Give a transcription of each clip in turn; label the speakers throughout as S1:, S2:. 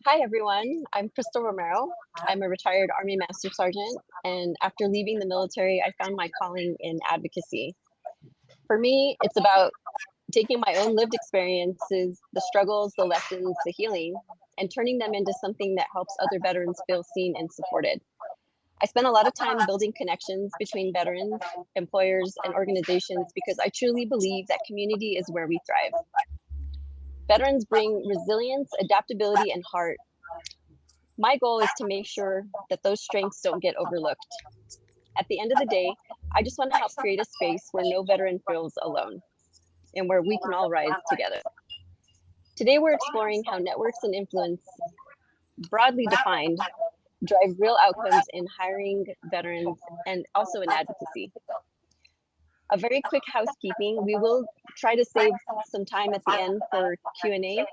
S1: Hi, everyone. I'm Crystal Romero. I'm a retired Army Master Sergeant, and after leaving the military, I found my calling in advocacy. For me, it's about taking my own lived experiences, the struggles, the lessons, the healing, and turning them into something that helps other veterans feel seen and supported. I spent a lot of time building connections between veterans, employers, and organizations because I truly believe that community is where we thrive. Veterans bring resilience, adaptability, and heart. My goal is to make sure that those strengths don't get overlooked. At the end of the day, I just want to help create a space where no veteran feels alone and where we can all rise together. Today, we're exploring how networks and influence, broadly defined, drive real outcomes in hiring veterans and also in advocacy. A very quick housekeeping. We will try to save some time at the end for Q&A,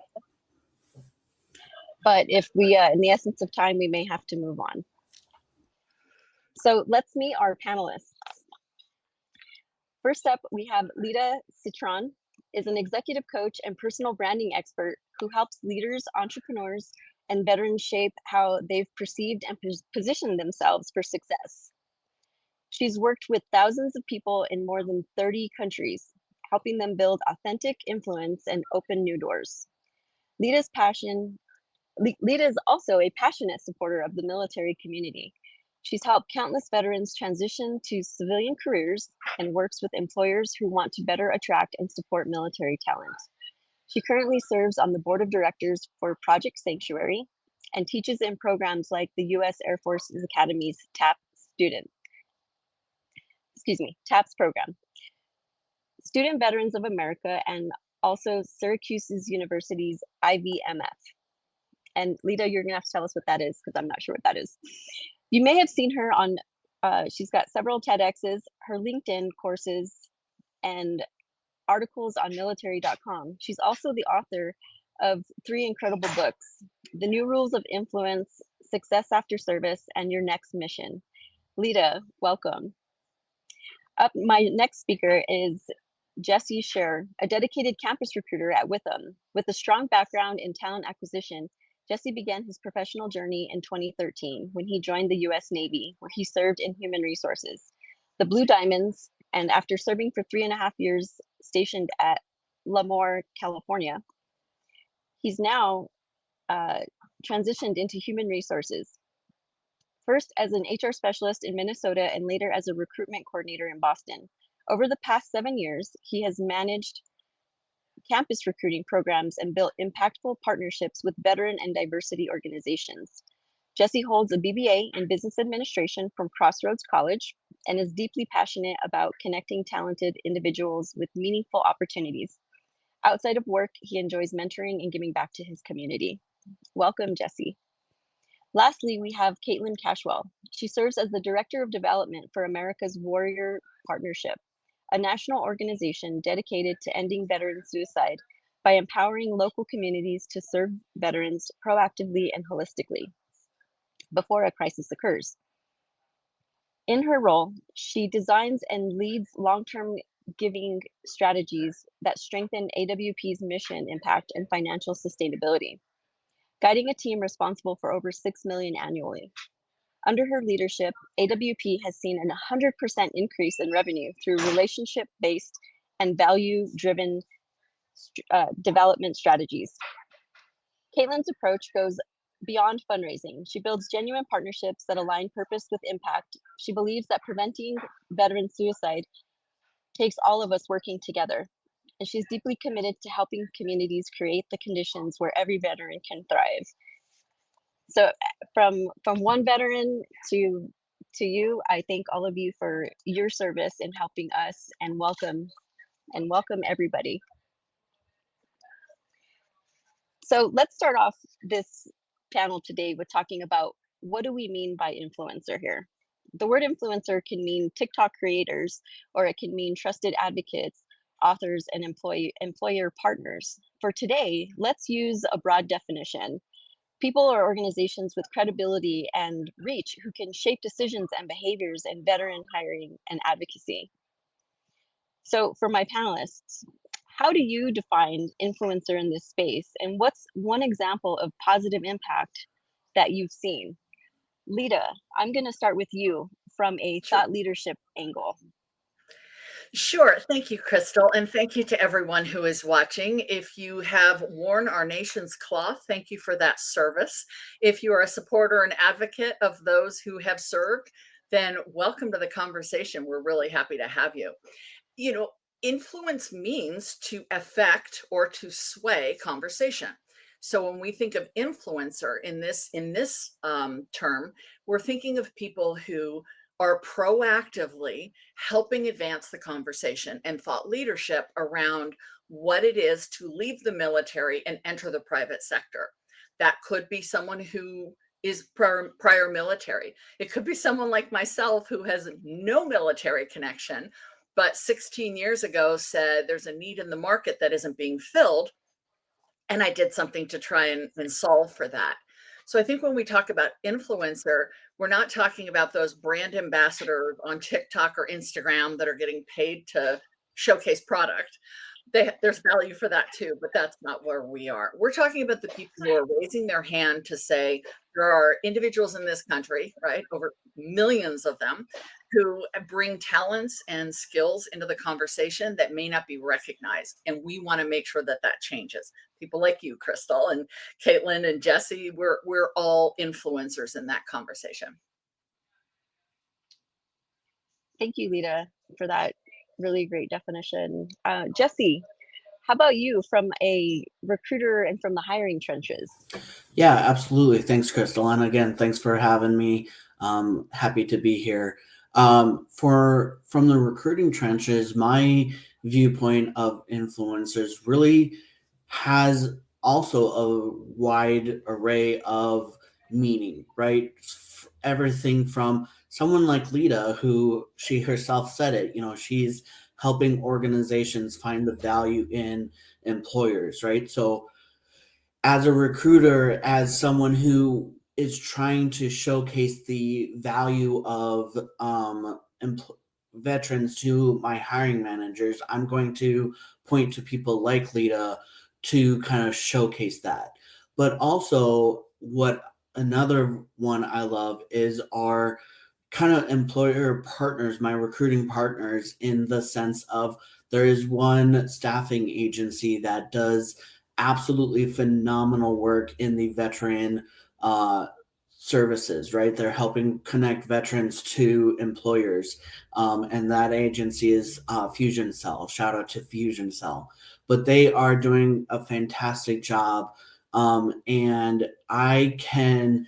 S1: but if we, in the essence of time, we may have to move on. So let's meet our panelists. First up, we have Lida Citroën, is an executive coach and personal branding expert who helps leaders, entrepreneurs, and veterans shape how they've perceived and positioned themselves for success. She's worked with thousands of people in more than 30 countries, helping them build authentic influence and open new doors. Lida is also a passionate supporter of the military community. She's helped countless veterans transition to civilian careers and works with employers who want to better attract and support military talent. She currently serves on the board of directors for Project Sanctuary and teaches in programs like the U.S. Air Force Academy's TAPS program, Student Veterans of America, and also Syracuse University's IVMF. And Lida, you're gonna have to tell us what that is because I'm not sure what that is. You may have seen her on, she's got several TEDx's, her LinkedIn courses, and articles on military.com. She's also the author of 3 incredible books, The New Rules of Influence, Success After Service, and Your Next Mission. Lida, welcome. Up, my next speaker is Jessie Shearer, a dedicated campus recruiter at Withum. With a strong background in talent acquisition, Jessie began his professional journey in 2013 when he joined the U.S. Navy, where he served in human resources, the Blue Diamonds, and after serving for 3.5 years stationed at Lemoore, California, he's now transitioned into human resources, first as an HR specialist in Minnesota and later as a recruitment coordinator in Boston. Over the past 7 years, he has managed campus recruiting programs and built impactful partnerships with veteran and diversity organizations. Jessie holds a BBA in business administration from Crossroads College and is deeply passionate about connecting talented individuals with meaningful opportunities. Outside of work, he enjoys mentoring and giving back to his community. Welcome, Jessie. Lastly, we have Kaitlin Cashwell. She serves as the Director of Development for America's Warrior Partnership, a national organization dedicated to ending veteran suicide by empowering local communities to serve veterans proactively and holistically before a crisis occurs. In her role, she designs and leads long-term giving strategies that strengthen AWP's mission impact and financial sustainability, guiding a team responsible for over $6 million annually. Under her leadership, AWP has seen an 100% increase in revenue through relationship-based and value-driven development strategies. Kaitlin's approach goes beyond fundraising. She builds genuine partnerships that align purpose with impact. She believes that preventing veteran suicide takes all of us working together, and she's deeply committed to helping communities create the conditions where every veteran can thrive. So from one veteran to you, I thank all of you for your service in helping us, and welcome everybody. So let's start off this panel today with talking about what do we mean by influencer here. The word influencer can mean TikTok creators, or it can mean trusted advocates, authors, and employer partners. For today, let's use a broad definition. People or organizations with credibility and reach who can shape decisions and behaviors in veteran hiring and advocacy. So for my panelists, how do you define influencer in this space? And what's one example of positive impact that you've seen? Lida, I'm going to start with you from a
S2: Sure.
S1: thought leadership angle.
S2: Sure. Thank you, Crystal. And thank you to everyone who is watching. If you have worn our nation's cloth, thank you for that service. If you are a supporter and advocate of those who have served, then welcome to the conversation. We're really happy to have you. You know, influence means to affect or to sway conversation. So when we think of influencer in this term, we're thinking of people who are proactively helping advance the conversation and thought leadership around what it is to leave the military and enter the private sector. That could be someone who is prior military. It could be someone like myself who has no military connection, but 16 years ago said there's a need in the market that isn't being filled. And I did something to try and solve for that. So I think when we talk about influencer, we're not talking about those brand ambassadors on TikTok or Instagram that are getting paid to showcase product. There's value for that too, but that's not where we are. We're talking about the people who are raising their hand to say there are individuals in this country, right, over millions of them, who bring talents and skills into the conversation that may not be recognized. And we want to make sure that that changes. People like you, Crystal, and Kaitlin and Jesse, we're all influencers in that conversation.
S1: Thank you, Lida, for that really great definition. Jesse, how about you from a recruiter and from the hiring trenches?
S3: Yeah, absolutely. Thanks, Crystal. And again, thanks for having me. Happy to be here. From the recruiting trenches, my viewpoint of influencers really has also a wide array of meaning, right? Everything from someone like Lida, who she herself said it, she's helping organizations find the value in employers, right? So as a recruiter, as someone who is trying to showcase the value of veterans to my hiring managers, I'm going to point to people like Lita to kind of showcase that. But also, what another one I love is our kind of employer partners, my recruiting partners, in the sense of there is one staffing agency that does absolutely phenomenal work in the veteran services, right? They're helping connect veterans to employers. And that agency is Fusion Cell. Shout out to Fusion Cell. But they are doing a fantastic job. And I can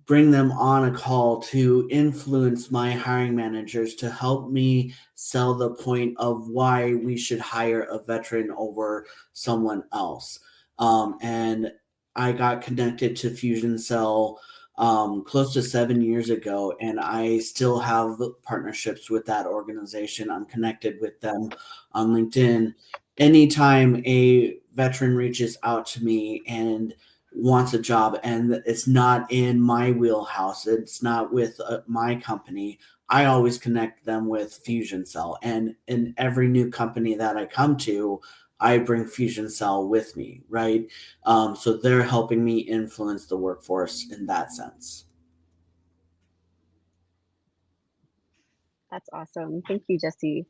S3: bring them on a call to influence my hiring managers to help me sell the point of why we should hire a veteran over someone else. And I got connected to Fusion Cell close to 7 years ago, and I still have partnerships with that organization. I'm connected with them on LinkedIn. Anytime a veteran reaches out to me and wants a job and it's not in my wheelhouse, it's not with my company, I always connect them with Fusion Cell. And in every new company that I come to, I bring Fusion Cell with me, right? So they're helping me influence the workforce in that sense.
S1: That's awesome. Thank you, Jesse.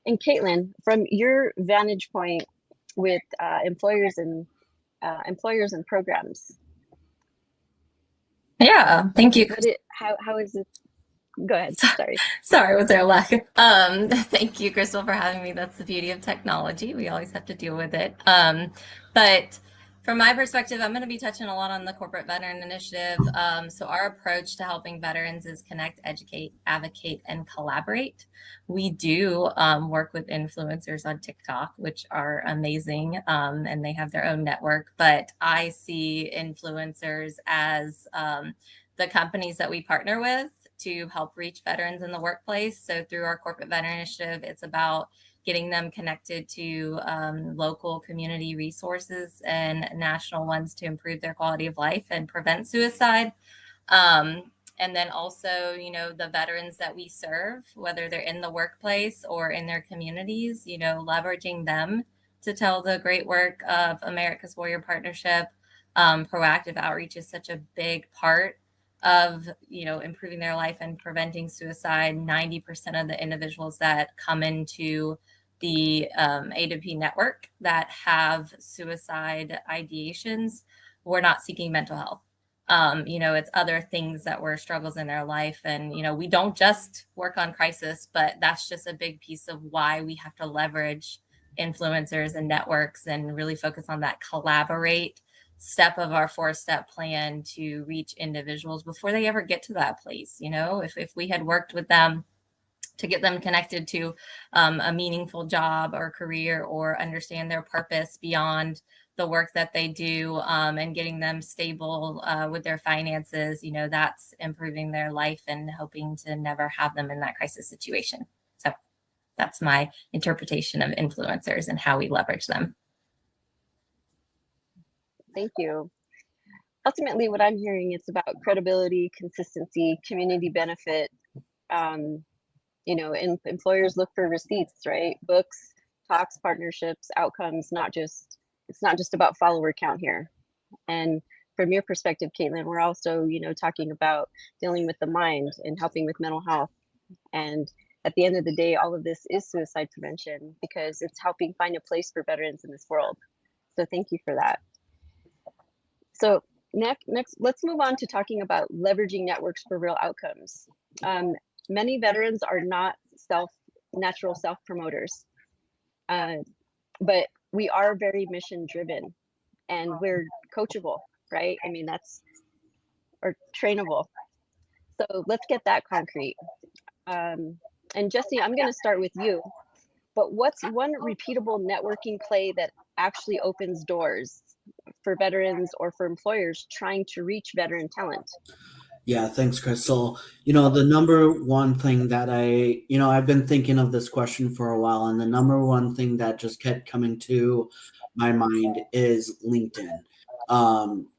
S1: And Kaitlin, from your vantage point with employers and programs.
S4: Yeah, thank you.
S1: How is it? Go ahead. Sorry.
S4: Sorry, was there a lack? Thank you, Crystal, for having me. That's the beauty of technology. We always have to deal with it. But from my perspective, I'm going to be touching a lot on the Corporate Veteran Initiative. So our approach to helping veterans is connect, educate, advocate, and collaborate. We do work with influencers on TikTok, which are amazing, and they have their own network. But I see influencers as the companies that we partner with to help reach veterans in the workplace. So through our Corporate Veteran Initiative, it's about getting them connected to local community resources and national ones to improve their quality of life and prevent suicide. And then also, the veterans that we serve, whether they're in the workplace or in their communities, leveraging them to tell the great work of America's Warrior Partnership. Proactive outreach is such a big part of, you know, improving their life and preventing suicide. 90% of the individuals that come into the A2P network that have suicide ideations were not seeking mental health. You know, it's other things that were struggles in their life. And, you know, we don't just work on crisis, but that's just a big piece of why we have to leverage influencers and networks and really focus on that collaborate step of our 4-step plan to reach individuals before they ever get to that place. You know, if we had worked with them to get them connected to a meaningful job or career, or understand their purpose beyond the work that they do, and getting them stable with their finances, you know, that's improving their life and hoping to never have them in that crisis situation. So that's my interpretation of influencers and how we leverage them.
S1: Thank you. Ultimately, what I'm hearing, it's about credibility, consistency, community benefit. You know, and employers look for receipts, right? Books, talks, partnerships, outcomes, it's not just about follower count here. And from your perspective, Kaitlin, we're also, you know, talking about dealing with the mind and helping with mental health. And at the end of the day, all of this is suicide prevention because it's helping find a place for veterans in this world. So thank you for that. So next, let's move on to talking about leveraging networks for real outcomes. Many veterans are not natural self-promoters, but we are very mission driven and we're coachable, right? I mean, or trainable. So let's get that concrete. And Jesse, I'm going to start with you, but what's one repeatable networking play that actually opens doors for veterans or for employers trying to reach veteran talent?
S3: Yeah, thanks, Crystal. You know, the number one thing that I've been thinking of this question for a while, and the number one thing that just kept coming to my mind is LinkedIn.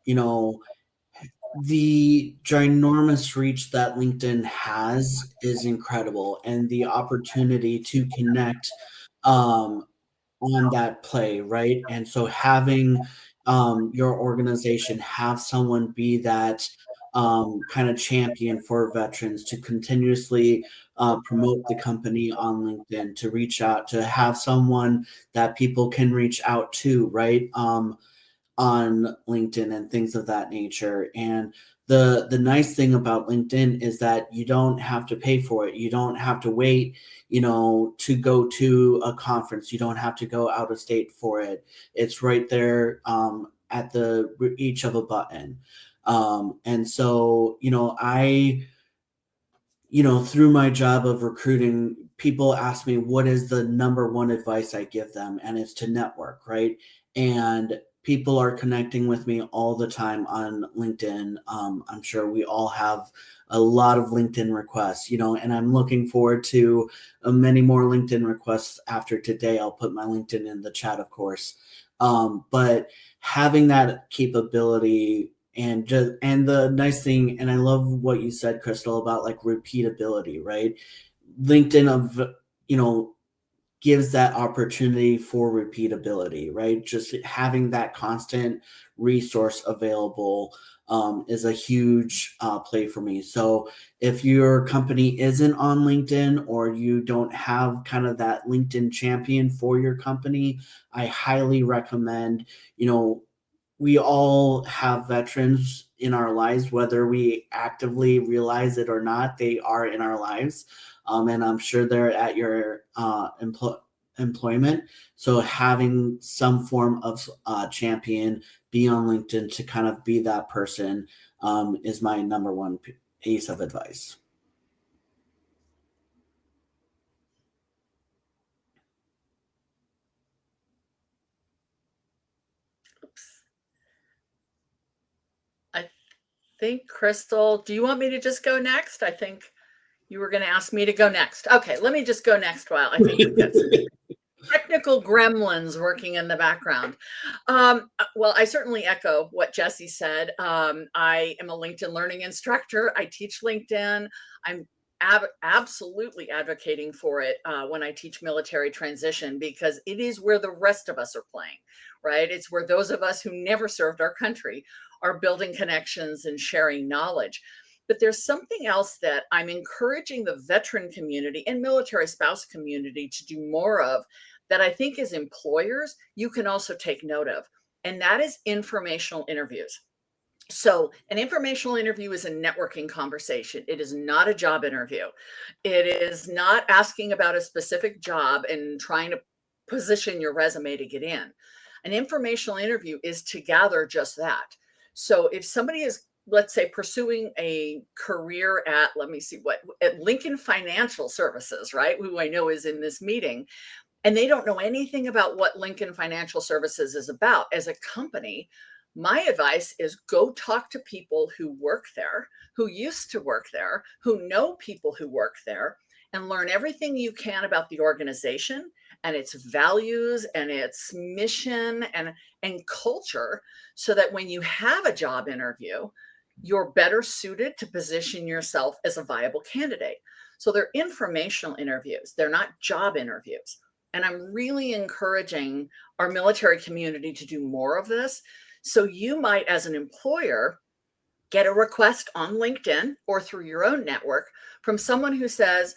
S3: You know, the ginormous reach that LinkedIn has is incredible, and the opportunity to connect on that play, right? And so having your organization have someone be that kind of champion for veterans to continuously promote the company on LinkedIn, to reach out, to have someone that people can reach out to, right? On LinkedIn and things of that nature. And the nice thing about LinkedIn is that you don't have to pay for it. You don't have to wait, you know, to go to a conference. You don't have to go out of state for it. It's right there at the reach of a button. And so, through my job of recruiting, people ask me what is the number one advice I give them, and it's to network, right? And people are connecting with me all the time on LinkedIn. I'm sure we all have a lot of LinkedIn requests, and I'm looking forward to many more LinkedIn requests after today. I'll put my LinkedIn in the chat, of course. But having that capability and the nice thing, and I love what you said, Crystal, about like repeatability, right? LinkedIn gives that opportunity for repeatability, right? Just having that constant resource available is a huge play for me. So if your company isn't on LinkedIn, or you don't have kind of that LinkedIn champion for your company, I highly recommend, we all have veterans in our lives, whether we actively realize it or not. They are in our lives. And I'm sure they're at your employment. So having some form of champion be on LinkedIn to kind of be that person is my number one piece of advice.
S2: Oops. I think, Crystal, do you want me to just go next? I think you were going to ask me to go next. Okay, let me just go next while I think we've got some technical gremlins working in the background. Well, I certainly echo what Jesse said. I am a LinkedIn learning instructor. I teach LinkedIn. I'm absolutely advocating for it when I teach military transition, because it is where the rest of us are playing, right? It's where those of us who never served our country are building connections and sharing knowledge. But there's something else that I'm encouraging the veteran community and military spouse community to do more of, that I think as employers, you can also take note of, and that is informational interviews. So an informational interview is a networking conversation. It is not a job interview. It is not asking about a specific job and trying to position your resume to get in. An informational interview is to gather just that. So if somebody is, let's say, pursuing a career at, let me see what, at Lincoln Financial Services, right? Who I know is in this meeting, and they don't know anything about what Lincoln Financial Services is about as a company, my advice is go talk to people who work there, who used to work there, who know people who work there, and learn everything you can about the organization and its values and its mission and culture, so that when you have a job interview, you're better suited to position yourself as a viable candidate. So they're informational interviews. They're not job interviews. And I'm really encouraging our military community to do more of this. So you might, as an employer, get a request on LinkedIn or through your own network from someone who says,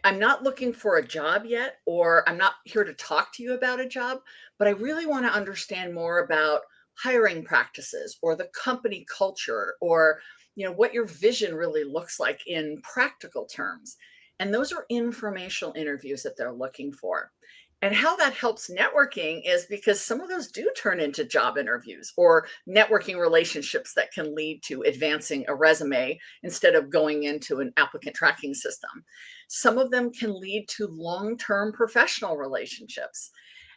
S2: I'm not looking for a job yet, or I'm not here to talk to you about a job, but I really want to understand more about hiring practices or the company culture, or what your vision really looks like in practical terms. And those are informational interviews that they're looking for. And how that helps networking is because some of those do turn into job interviews or networking relationships that can lead to advancing a resume instead of going into an applicant tracking system. Some of them can lead to long-term professional relationships.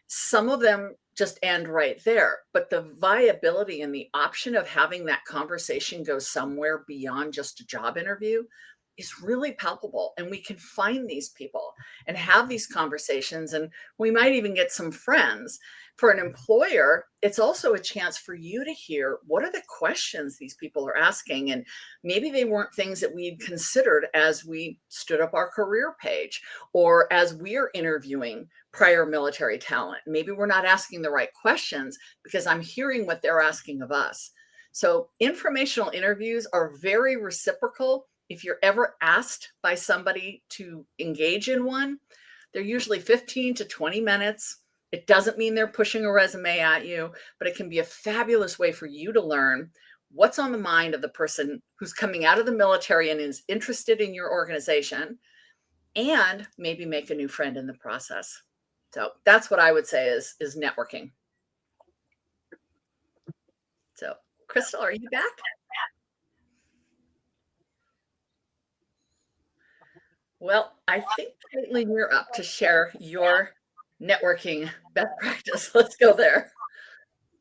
S2: Some of them just end right there, but the viability and the option of having that conversation go somewhere beyond just a job interview is really palpable. And we can find these people and have these conversations, and we might even get some friends. For an employer, it's also a chance for you to hear what are the questions these people are asking, and maybe they weren't things that we'd considered as we stood up our career page or as we're interviewing prior military talent. Maybe we're not asking the right questions because I'm hearing what they're asking of us. So informational interviews are very reciprocal. If you're ever asked by somebody to engage in one, they're usually 15 to 20 minutes. It doesn't mean they're pushing a resume at you, but it can be a fabulous way for you to learn what's on the mind of the person who's coming out of the military and is interested in your organization, and maybe make a new friend in the process. So that's what I would say is networking. So, Crystal, are you back? Well, I think, Kaitlin, you're up to share your networking best practice. Let's go there.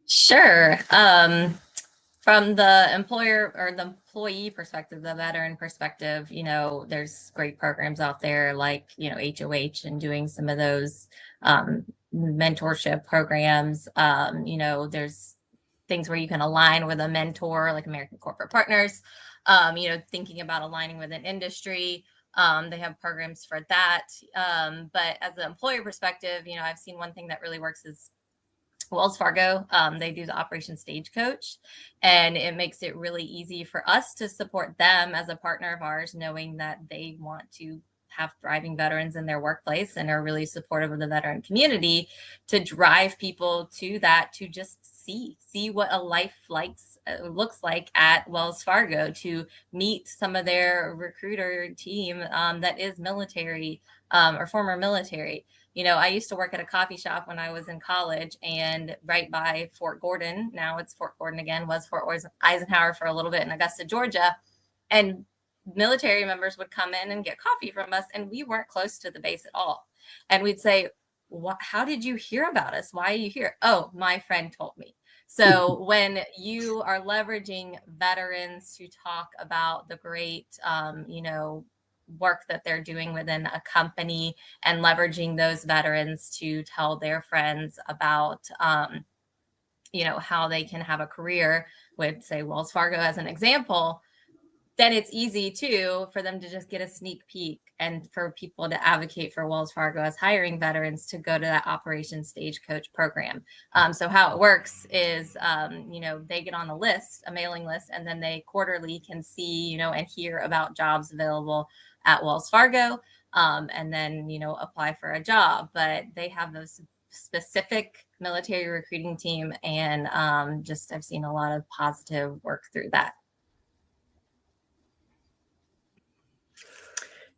S4: Sure. From the employer or the employee perspective, the veteran perspective, there's great programs out there like, HOH and doing some of those mentorship programs. There's things where you can align with a mentor like American Corporate Partners, thinking about aligning with an industry. They have programs for that. But as an employer perspective, I've seen one thing that really works is Wells Fargo. They do the Operation Stagecoach, and it makes it really easy for us to support them as a partner of ours, knowing that they want to have thriving veterans in their workplace and are really supportive of the veteran community, to drive people to that, to just see what a life looks like at Wells Fargo, to meet some of their recruiter team that is military or former military. I used to work at a coffee shop when I was in college, and right by Fort Gordon, now it's Fort Gordon again, was Fort Eisenhower for a little bit in Augusta, Georgia. And military members would come in and get coffee from us, and we weren't close to the base at all. And we'd say, how did you hear about us? Why are you here? Oh, my friend told me. So when you are leveraging veterans to talk about the great, work that they're doing within a company, and leveraging those veterans to tell their friends about, how they can have a career with, say, Wells Fargo as an example, then it's easy too for them to just get a sneak peek, and for people to advocate for Wells Fargo as hiring veterans to go to that Operation Stagecoach program. So how it works is, they get on a list, a mailing list, and then they quarterly can see, and hear about jobs available at Wells Fargo, and then, apply for a job. But they have those specific military recruiting team, and I've seen a lot of positive work through that.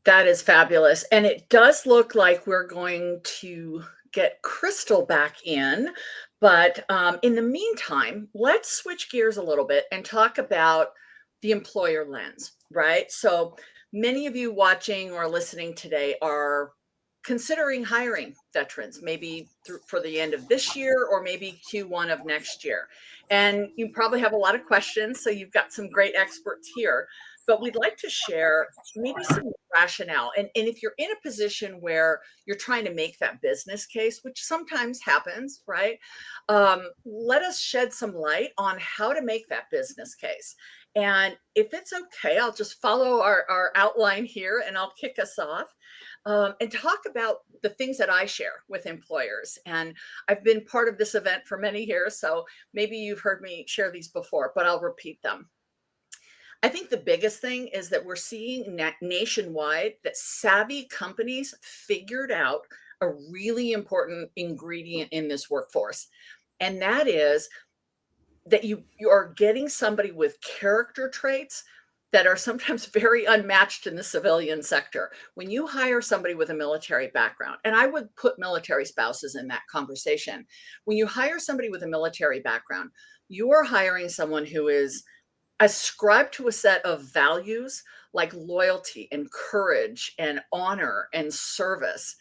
S2: That is fabulous. And it does look like we're going to get Crystal back in. But in the meantime, let's switch gears a little bit and talk about the employer lens, right? So many of you watching or listening today are considering hiring veterans, maybe for the end of this year or maybe Q1 of next year. And you probably have a lot of questions, so you've got some great experts here. But we'd like to share maybe some rationale. And if you're in a position where you're trying to make that business case, which sometimes happens, right? Let us shed some light on how to make that business case. And if it's okay, I'll just follow our outline here and I'll kick us off and talk about the things that I share with employers. And I've been part of this event for many years, so maybe you've heard me share these before, but I'll repeat them. I think the biggest thing is that we're seeing nationwide that savvy companies figured out a really important ingredient in this workforce. And that is that you are getting somebody with character traits that are sometimes very unmatched in the civilian sector. When you hire somebody with a military background, and I would put military spouses in that conversation, when you hire somebody with a military background, you are hiring someone who is ascribed to a set of values like loyalty and courage and honor and service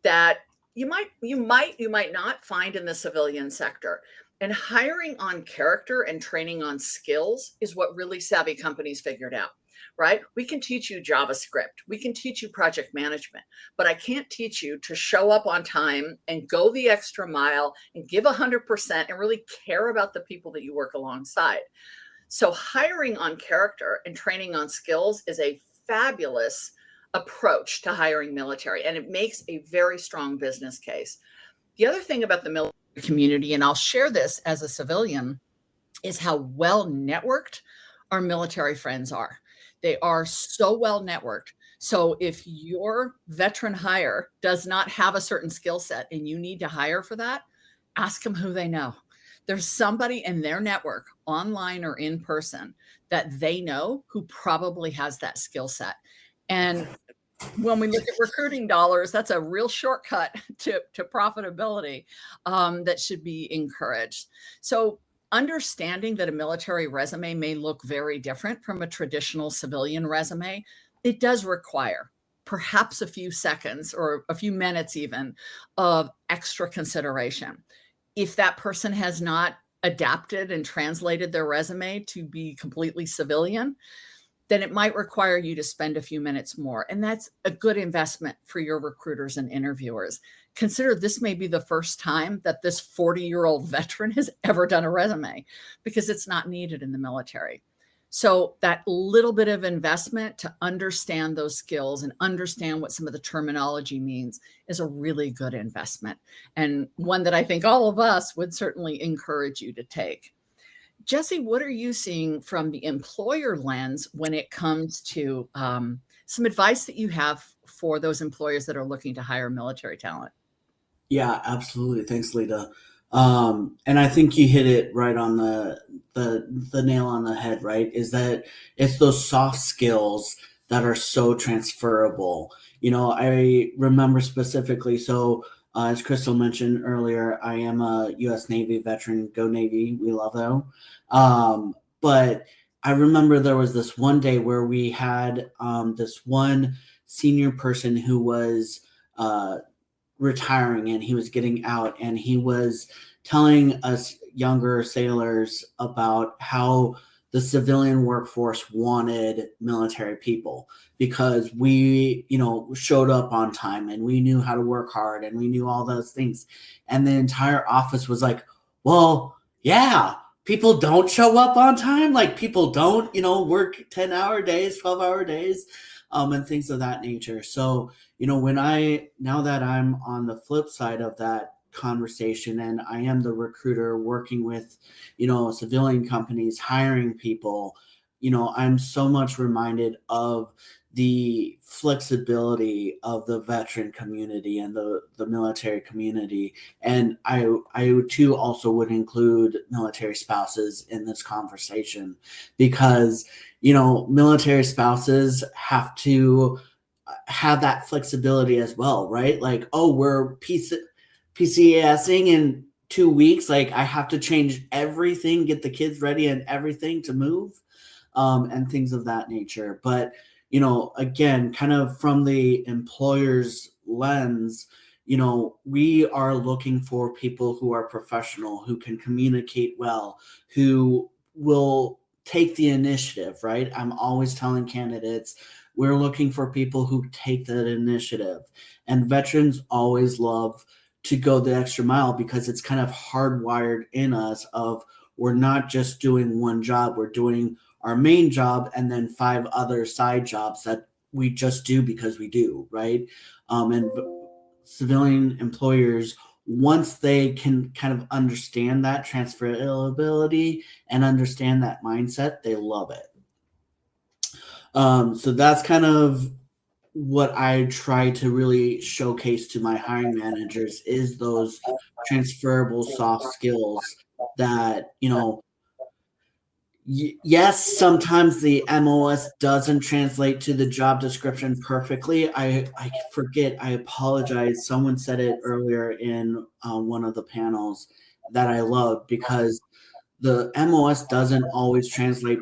S2: that you might not find in the civilian sector. And hiring on character and training on skills is what really savvy companies figured out, right? We can teach you JavaScript, we can teach you project management, but I can't teach you to show up on time and go the extra mile and give 100% and really care about the people that you work alongside. So hiring on character and training on skills is a fabulous approach to hiring military, and it makes a very strong business case. The other thing about the military community, and I'll share this as a civilian, is how well networked our military friends are. They are so well networked. So if your veteran hire does not have a certain skill set and you need to hire for that, ask them who they know. There's somebody in their network, online or in person, that they know who probably has that skill set. And when we look at recruiting dollars, that's a real shortcut to profitability that should be encouraged. So understanding that a military resume may look very different from a traditional civilian resume, it does require perhaps a few seconds or a few minutes even of extra consideration. If that person has not adapted and translated their resume to be completely civilian, then it might require you to spend a few minutes more. And that's a good investment for your recruiters and interviewers. Consider this may be the first time that this 40-year-old veteran has ever done a resume, because it's not needed in the military. So that little bit of investment to understand those skills and understand what some of the terminology means is a really good investment, and one that I think all of us would certainly encourage you to take. Jesse, what are you seeing from the employer lens when it comes to some advice that you have for those employers that are looking to hire military talent?
S3: Yeah, absolutely. Thanks, Lida. And I think you hit it right on the nail on the head, right? Is that it's those soft skills that are so transferable. I remember specifically, so as Crystal mentioned earlier, I am a U.S. Navy veteran. Go Navy, we love them. But I remember there was this one day where we had this one senior person who was retiring, and he was getting out, and he was telling us younger sailors about how the civilian workforce wanted military people, because we, showed up on time and we knew how to work hard and we knew all those things. And the entire office was like, well, yeah, people don't show up on time. Like people don't, work 10-hour days, 12-hour days, and things of that nature. So, now that I'm on the flip side of that conversation and I am the recruiter working with, civilian companies, hiring people, I'm so much reminded of the flexibility of the veteran community and the military community. And I too also would include military spouses in this conversation, because military spouses have to have that flexibility as well, right? Like, oh, we're PCASing in 2 weeks, like I have to change everything, get the kids ready and everything to move, and things of that nature. But again, kind of from the employer's lens, we are looking for people who are professional, who can communicate well, who will take the initiative, right? I'm always telling candidates, we're looking for people who take that initiative. And veterans always love to go the extra mile, because it's kind of hardwired in us of, we're not just doing one job, we're doing our main job and then 5 other side jobs that we just do because we do, right? And civilian employers, once they can kind of understand that transferability and understand that mindset, they love it. So that's kind of what I try to really showcase to my hiring managers, is those transferable soft skills that, yes, sometimes the MOS doesn't translate to the job description perfectly. I forget, I apologize. Someone said it earlier in one of the panels that I loved, because the MOS doesn't always translate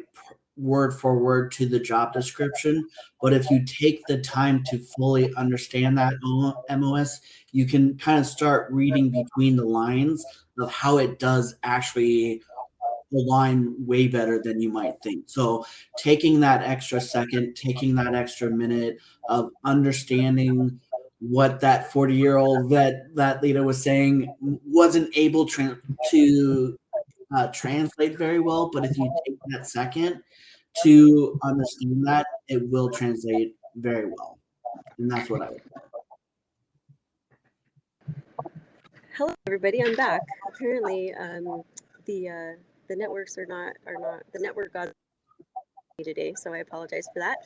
S3: word for word to the job description. But if you take the time to fully understand that MOS, you can kind of start reading between the lines of how it does actually align way better than you might think. So taking that extra second, taking that extra minute of understanding what that 40-year-old vet that Lida was saying wasn't able to translate very well, but if you take that second to understand that, it will translate very well. And that's what I would say.
S1: Hello, everybody. I'm back. Apparently, the networks are not the network got me today, so I apologize for that.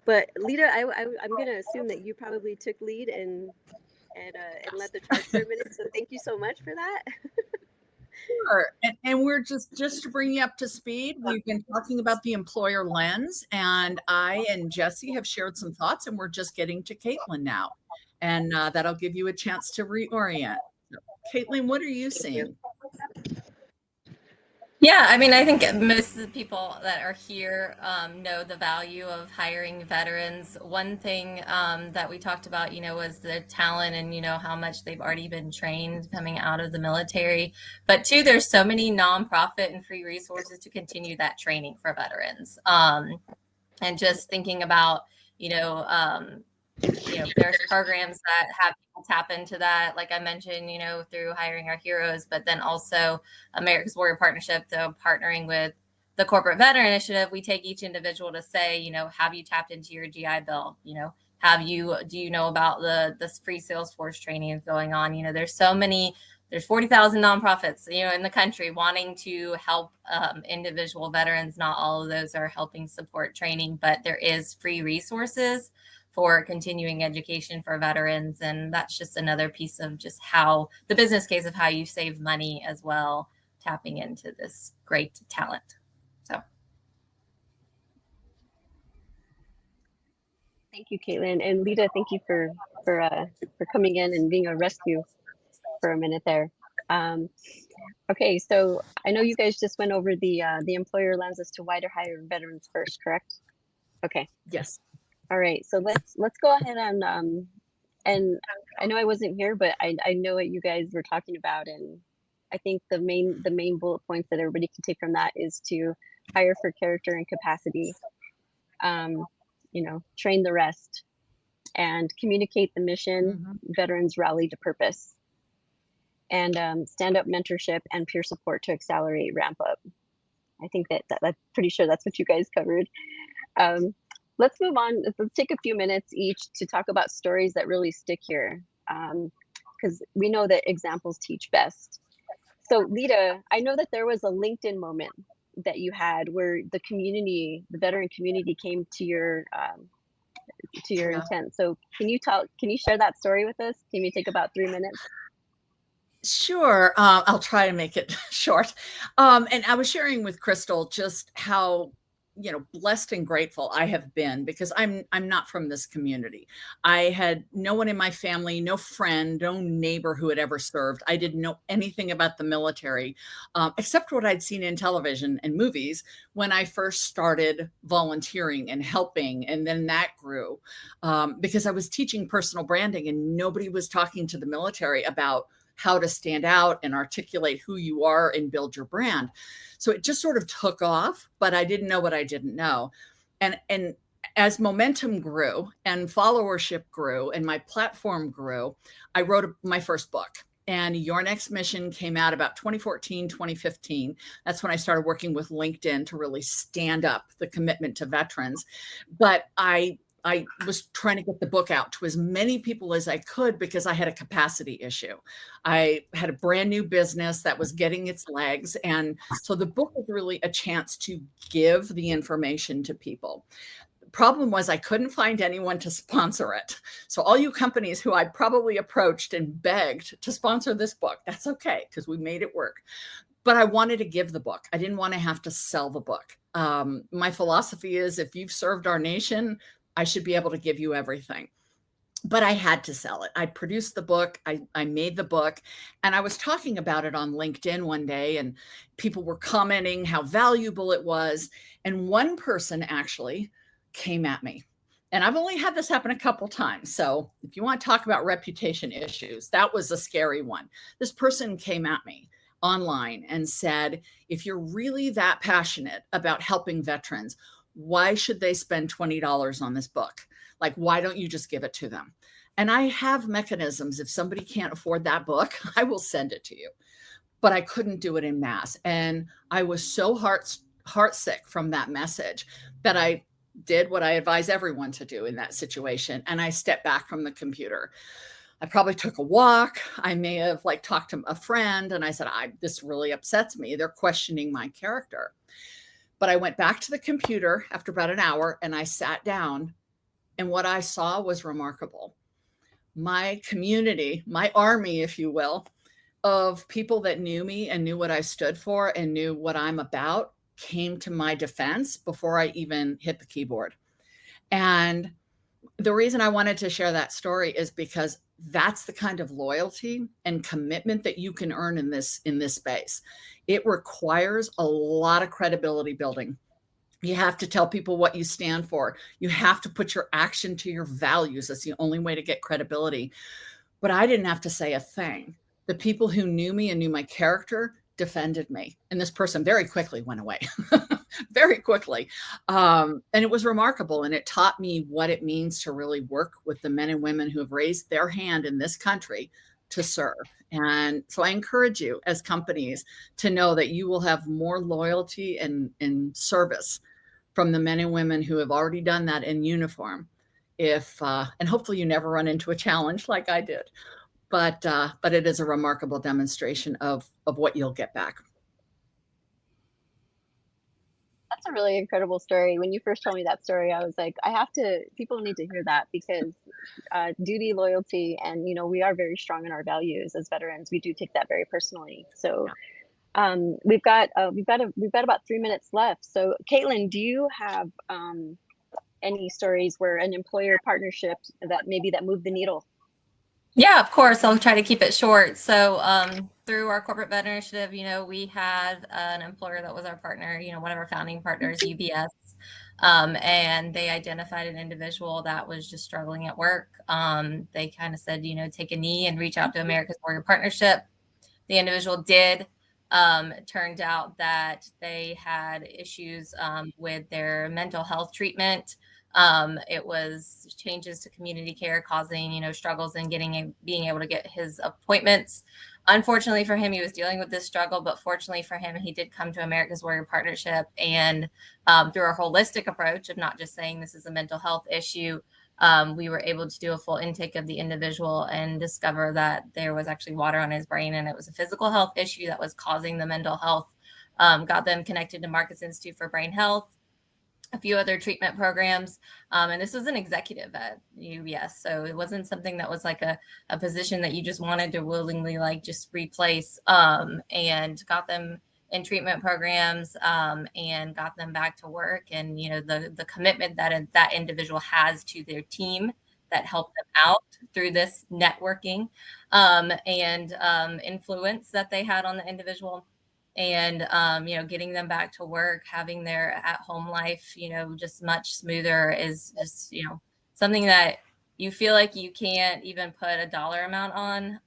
S1: But Lida, I'm gonna assume that you probably took lead and led the charge for a minute. So thank you so much for that.
S2: Sure. And we're just to bring you up to speed, we've been talking about the employer lens, and I and Jesse have shared some thoughts, and we're just getting to Kaitlin now. And that'll give you a chance to reorient. Kaitlin, what are you seeing?
S4: Yeah, I mean, I think most of the people that are here know the value of hiring veterans. One thing that we talked about, was the talent and, how much they've already been trained coming out of the military. But two, there's so many nonprofit and free resources to continue that training for veterans. And just thinking about, there's programs that have people tap into that, like I mentioned, through Hiring Our Heroes, but then also America's Warrior Partnership, so partnering with the Corporate Veteran Initiative, we take each individual to say, have you tapped into your GI Bill? Do you know about the free Salesforce training going on? There's 40,000 nonprofits, in the country wanting to help individual veterans. Not all of those are helping support training, but there is free resources for continuing education for veterans. And that's just another piece of just how the business case of how you save money as well, tapping into this great talent. So.
S1: Thank you, Kaitlin, and Lida. Thank you for coming in and being a rescue for a minute there. Okay, so I know you guys just went over the employer lens as to why to hire veterans first, correct? Okay.
S2: Yes.
S1: All right, so let's go ahead and I know I wasn't here, but I know what you guys were talking about, and I think the main bullet points that everybody can take from that is to hire for character and capacity, train the rest, and communicate the mission. Veterans rally to purpose. and stand-up mentorship and peer support to accelerate ramp up. I think that I'm pretty sure that's what you guys covered. Let's move on. Let's take a few minutes each to talk about stories that really stick here, because we know that examples teach best. So Lida, I know that there was a LinkedIn moment that you had where the community, the veteran community, came to your intent. So can you share that story with us? Can you take about 3 minutes?
S2: Sure. I'll try to make it short. And I was sharing with Crystal just how, blessed and grateful I have been, because I'm not from this community. I had no one in my family, no friend, no neighbor who had ever served. I didn't know anything about the military, except what I'd seen in television and movies when I first started volunteering and helping. And then that grew because I was teaching personal branding and nobody was talking to the military about how to stand out and articulate who you are and build your brand. So it just sort of took off, but I didn't know what I didn't know. And as momentum grew and followership grew and my platform grew, I wrote my first book. And Your Next Mission came out about 2014, 2015. That's when I started working with LinkedIn to really stand up the commitment to veterans. But I was trying to get the book out to as many people as I could because I had a capacity issue. I had a brand new business that was getting its legs. And so the book was really a chance to give the information to people. The problem was I couldn't find anyone to sponsor it. So all you companies who I probably approached and begged to sponsor this book, that's okay, because we made it work. But I wanted to give the book. I didn't want to have to sell the book. My philosophy is if you've served our nation, I should be able to give you everything. But I had to sell it. I produced the book. I made the book. And I was talking about it on LinkedIn one day, and people were commenting how valuable it was. And one person actually came at me. And I've only had this happen a couple times. So if you want to talk about reputation issues, that was a scary one. This person came at me online and said, if you're really that passionate about helping veterans, why should they spend $20 on this book? Like, why don't you just give it to them? And I have mechanisms. If somebody can't afford that book, I will send it to you. But I couldn't do it in mass. And I was so heartsick from that message that I did what I advise everyone to do in that situation. And I stepped back from the computer. I probably took a walk. I may have talked to a friend and I said, this really upsets me. They're questioning my character. But I went back to the computer after about an hour and I sat down, and what I saw was remarkable. My community, my army, if you will, of people that knew me and knew what I stood for and knew what I'm about came to my defense before I even hit the keyboard. And the reason I wanted to share that story is because that's the kind of loyalty and commitment that you can earn in this space. It requires a lot of credibility building. You have to tell people what you stand for. You have to put your action to your values. That's the only way to get credibility. But I didn't have to say a thing. The people who knew me and knew my character defended me. And this person very quickly went away, very quickly. And it was remarkable. And it taught me what it means to really work with the men and women who have raised their hand in this country to serve. And so I encourage you as companies to know that you will have more loyalty and service from the men and women who have already done that in uniform. And hopefully you never run into a challenge like I did. But it is a remarkable demonstration of what you'll get back.
S1: That's a really incredible story. When you first told me that story, I was like, people need to hear that, because duty, loyalty, and we are very strong in our values as veterans. We do take that very personally. So we've got about 3 minutes left. So Kaitlin, do you have any stories where an employer partnership that moved the needle?
S4: Yeah, of course. I'll try to keep it short. So through our corporate veteran initiative, we had an employer that was our partner, one of our founding partners, UBS. And they identified an individual that was just struggling at work. They kind of said, take a knee and reach out to America's Warrior Partnership. The individual did. It turned out that they had issues with their mental health treatment. It was changes to community care causing, struggles in being able to get his appointments. unfortunately for him, he was dealing with this struggle, but fortunately for him, he did come to America's Warrior Partnership, and through a holistic approach of not just saying this is a mental health issue, we were able to do a full intake of the individual and discover that there was actually water on his brain, and it was a physical health issue that was causing the mental health. Got them connected to Marcus Institute for Brain Health, a few other treatment programs. And this was an executive at UBS. So it wasn't something that was like a position that you just wanted to willingly like just replace, and got them in treatment programs, and got them back to work. And, you know, the commitment that that individual has to their team that helped them out through this networking, and influence that they had on the individual, and you know, getting them back to work, having their at-home life, you know, just much smoother is just, you know, something that you feel like you can't even put a dollar amount on,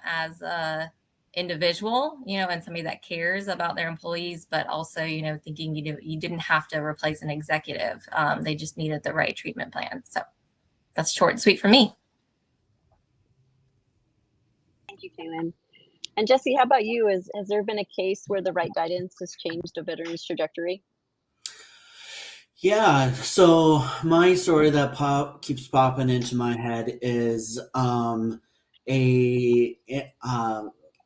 S4: as a individual, you know, and somebody that cares about their employees, but also, you know, thinking you didn't have to replace an executive. They just needed the right treatment plan. So that's short and sweet for me.
S1: Thank you, Kaitlin. And Jesse, how about you? Has there been a case where the right guidance has changed a veteran's trajectory?
S3: Yeah, so my story that keeps popping into my head is a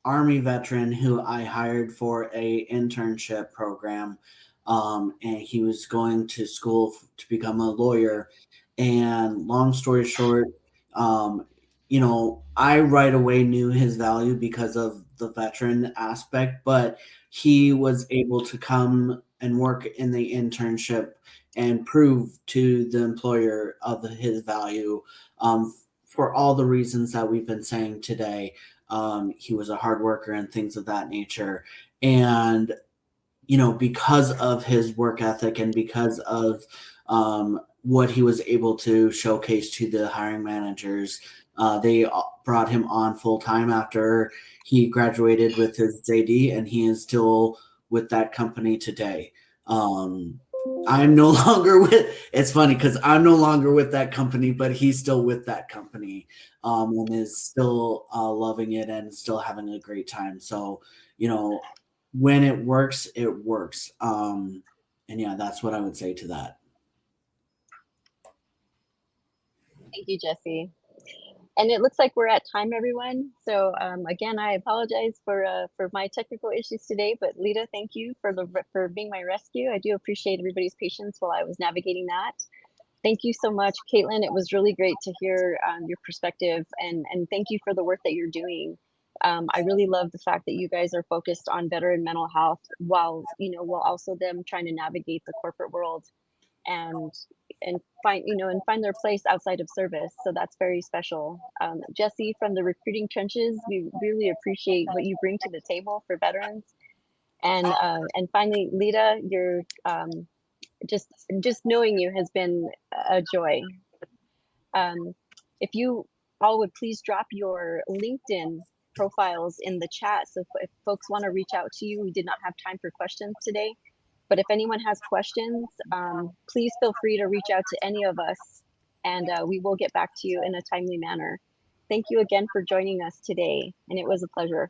S3: Army veteran who I hired for a internship program, and he was going to school to become a lawyer. And long story short, you know, I right away knew his value because of the veteran aspect, but he was able to come and work in the internship and prove to the employer of his value, for all the reasons that we've been saying today. He was a hard worker and things of that nature. And, you know, because of his work ethic and because of what he was able to showcase to the hiring managers, they brought him on full time after he graduated with his JD, and he is still with that company today. I'm no longer with, it's funny because I'm no longer with that company, but he's still with that company, and is still loving it and still having a great time. So, you know, when it works, it works. And yeah, that's what I would say to that.
S1: Thank you, Jesse. And it looks like we're at time, everyone. So again, I apologize for my technical issues today, but Lida, thank you for being my rescue. I do appreciate everybody's patience while I was navigating that. Thank you so much, Kaitlin. It was really great to hear your perspective, and thank you for the work that you're doing. I really love the fact that you guys are focused on veteran mental health while also them trying to navigate the corporate world and find their place outside of service. So that's very special. Jesse, from the recruiting trenches, we really appreciate what you bring to the table for veterans. And finally, Lida, you're just knowing you has been a joy. If you all would please drop your LinkedIn profiles in the chat. So if folks want to reach out to you, we did not have time for questions today. But if anyone has questions, please feel free to reach out to any of us, and we will get back to you in a timely manner. Thank you again for joining us today, and it was a pleasure.